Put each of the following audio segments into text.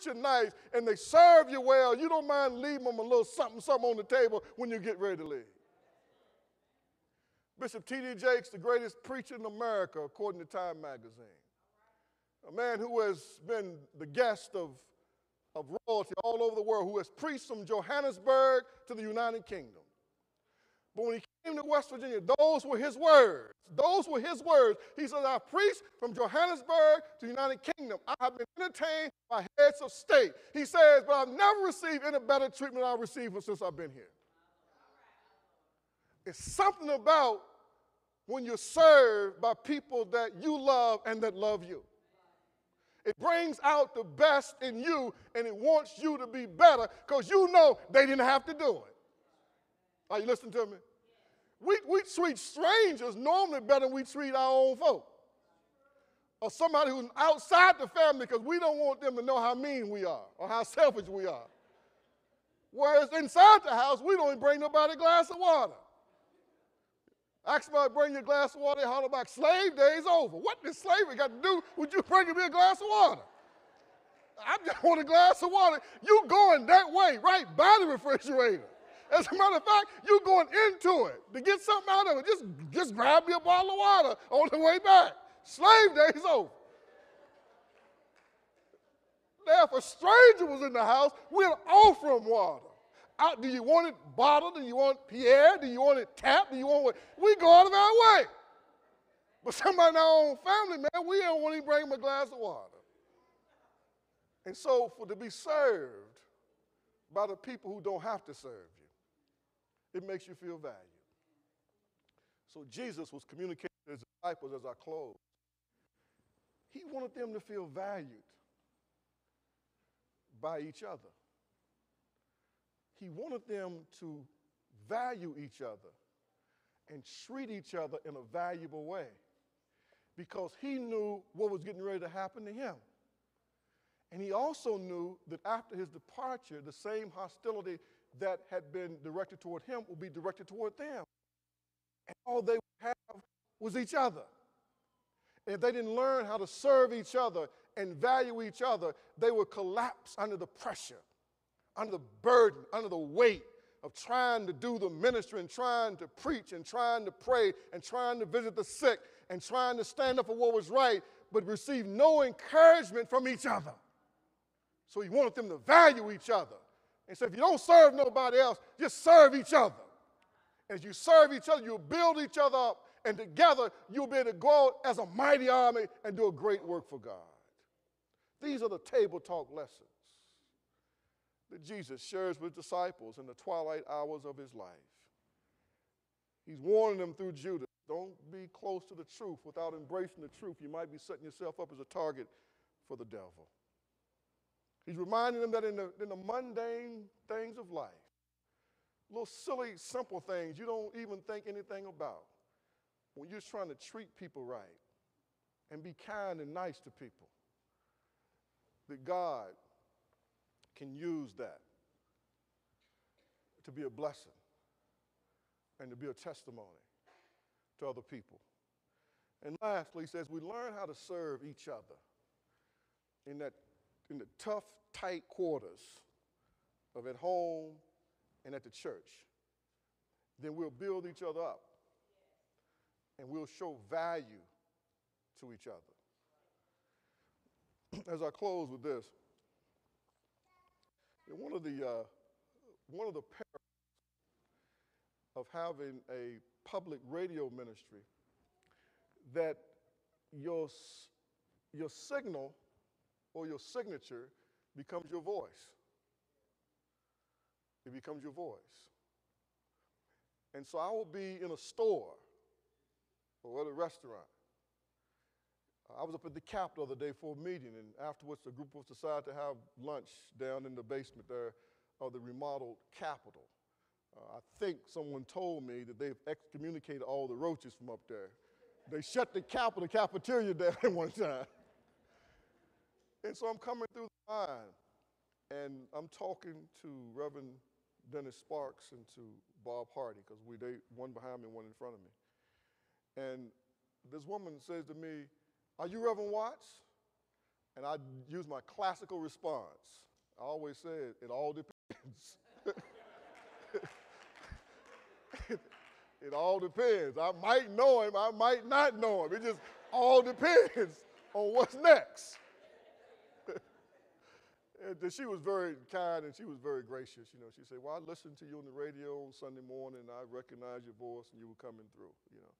treat you nice and they serve you well, you don't mind leaving them a little something on the table when you get ready to leave. Bishop T.D. Jakes, the greatest preacher in America, according to Time magazine. A man who has been the guest of royalty all over the world, who has preached from Johannesburg to the United Kingdom. But when he came to West Virginia, those were his words. Those were his words. He said, I preached from Johannesburg to the United Kingdom. I have been entertained by heads of state. He says, but I've never received any better treatment I've received since I've been here. It's something about when you're served by people that you love and that love you. It brings out the best in you, and it wants you to be better because you know they didn't have to do it. Are you listening to me? We treat strangers normally better than we treat our own folk. Or somebody who's outside the family because we don't want them to know how mean we are or how selfish we are. Whereas inside the house, we don't even bring nobody a glass of water. Ask somebody to bring you a glass of water, they holler back, slave days over. What does slavery got to do with you bringing me a glass of water? I just want a glass of water. You going that way, right by the refrigerator. As a matter of fact, you going into it to get something out of it. Just grab me a bottle of water on the way back. Slave days over. Now, if a stranger was in the house, we'll offer him water. Do you want it bottled? Do you want Pierre? Do you want it tapped? Do you want what? We go out of our way. But somebody in our own family, man, we don't want to even bring them a glass of water. And so to be served by the people who don't have to serve you, it makes you feel valued. So Jesus was communicating to his disciples as I close. He wanted them to feel valued by each other. He wanted them to value each other and treat each other in a valuable way because he knew what was getting ready to happen to him. And he also knew that after his departure, the same hostility that had been directed toward him would be directed toward them. And all they would have was each other. And if they didn't learn how to serve each other and value each other, they would collapse under the pressure, under the burden, under the weight of trying to do the ministry and trying to preach and trying to pray and trying to visit the sick and trying to stand up for what was right, but receive no encouragement from each other. So he wanted them to value each other. And so if you don't serve nobody else, just serve each other. As you serve each other, you'll build each other up, and together you'll be able to go out as a mighty army and do a great work for God. These are the table talk lessons that Jesus shares with disciples in the twilight hours of his life. He's warning them through Judas, don't be close to the truth without embracing the truth. You might be setting yourself up as a target for the devil. He's reminding them that in the mundane things of life, little silly, simple things you don't even think anything about, when you're trying to treat people right and be kind and nice to people, that God can use that to be a blessing and to be a testimony to other people. And lastly, he says we learn how to serve each other in the tough, tight quarters of at home and at the church. Then we'll build each other up and we'll show value to each other. As I close with this, one of the perils of having a public radio ministry, that your signal or your signature becomes your voice. It becomes your voice. And so I will be in a store or at a restaurant. I was up at the Capitol the other day for a meeting, and afterwards the group of us decided to have lunch down in the basement there of the remodeled Capitol. I think someone told me that they've excommunicated all the roaches from up there. They shut the Capitol cafeteria down at one time. And so I'm coming through the line, and I'm talking to Reverend Dennis Sparks and to Bob Hardy, because they one behind me and one in front of me. And this woman says to me, "Are you Reverend Watts?" And I use my classical response. I always say it all depends. It all depends. I might know him, I might not know him. It just all depends on what's next. And she was very kind and she was very gracious. You know, she said, well, I listened to you on the radio on Sunday morning and I recognized your voice and you were coming through, you know.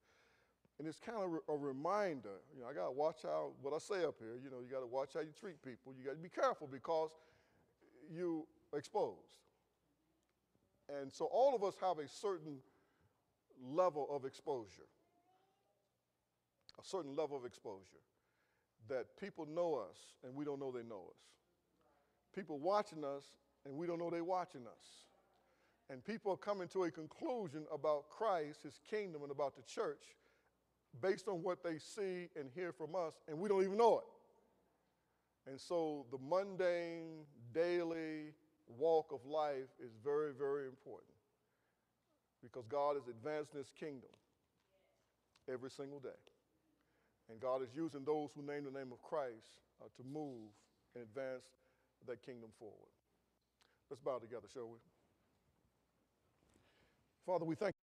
And it's kind of a reminder, you know, I got to watch out what I say up here. You know, you got to watch how you treat people. You got to be careful because you exposed. And so all of us have a certain level of exposure, that people know us and we don't know they know us. People watching us and we don't know they're watching us. And people are coming to a conclusion about Christ, his kingdom, and about the church based on what they see and hear from us, and we don't even know it. And so the mundane, daily walk of life is very, very important because God is advancing his kingdom every single day. And God is using those who name the name of Christ to move and advance that kingdom forward. Let's bow together, shall we? Father, we thank you.